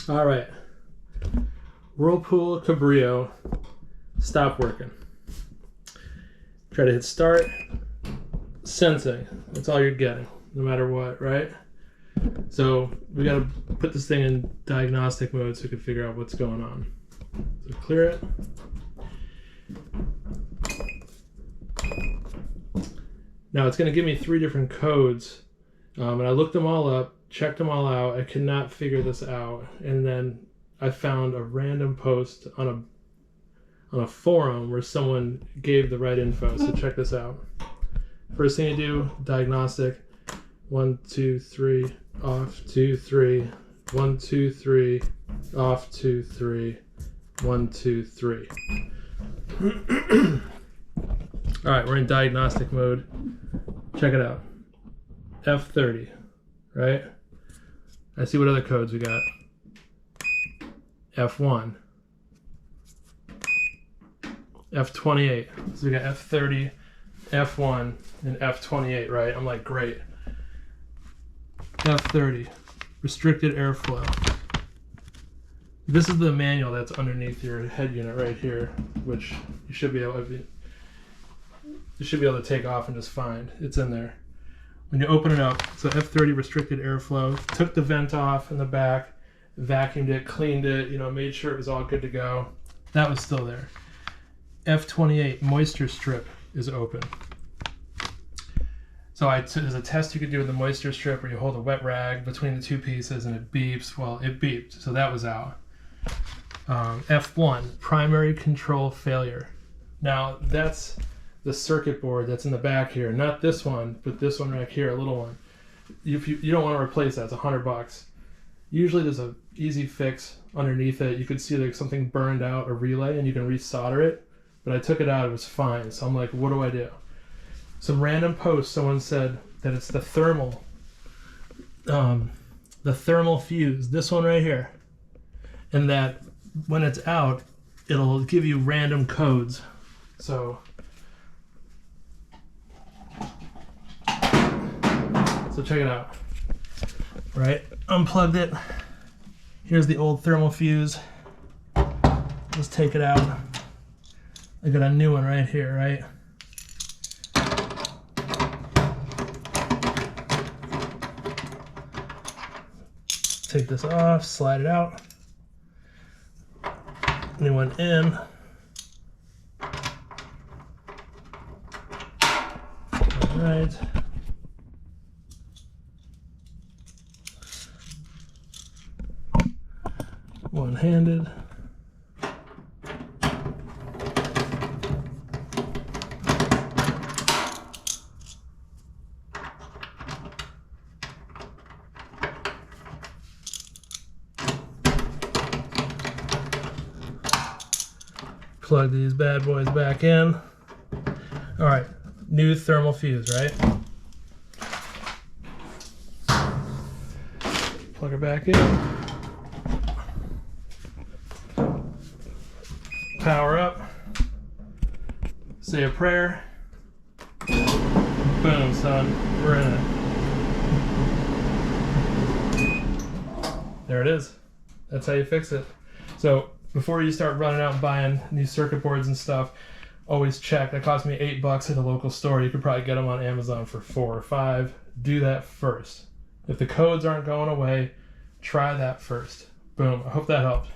All right. Whirlpool Cabrio, stop working. Try to hit start. Sensing. That's all you're getting, no matter what, right? So we got to put this thing in diagnostic mode so we can figure out what's going on. So clear it. Now it's going to give me 3 different codes, and I looked them all up, checked them all out. I could not figure this out, and then I found a random post on a forum where someone gave the right info. So check this out. First thing you do, diagnostic. 1, 2, 3, off, 2, 3, 1, 2, 3, off, 2, 3, 1, 2, 3. All right, we're in diagnostic mode. Check it out. F30, right? I see what other codes we got. F1. F28. So we got F30, F1, and F28, right? I'm like, great. F30, restricted airflow. This is the manual that's underneath your head unit right here, which you should be able to take off and just find. It's in there. When you open it up, so F30 restricted airflow, took the vent off in the back, vacuumed it, cleaned it, made sure it was all good to go. That was still there. F28 moisture strip is open. So there's a test you could do with the moisture strip where you hold a wet rag between the 2 pieces and it beeps. Well, it beeped, so that was out. F1, primary control failure. Now that's the circuit board that's in the back here, not this one, but this one right here, a little one. If you don't want to replace that, it's $100. Usually there's an easy fix underneath it. You could see like something burned out, a relay, and you can resolder it. But I took it out, it was fine. So I'm like, what do I do? Some random post, someone said that it's the thermal fuse, this one right here, and that when it's out, it'll give you random codes. So check it out. Right, unplugged it. Here's the old thermal fuse. Let's take it out. I got a new one right here, right? Take this off, slide it out. New one in. All right. One-handed. Plug these bad boys back in. All right, new thermal fuse, right? Plug her back in. Power up. Say a prayer. Boom, son, we're in it. There it is. That's how you fix it. So before you start running out and buying new circuit boards and stuff, always check. That cost me $8 at the local store. You could probably get them on Amazon for $4 or $5. Do that first. If the codes aren't going away, try that first. Boom. I hope that helped.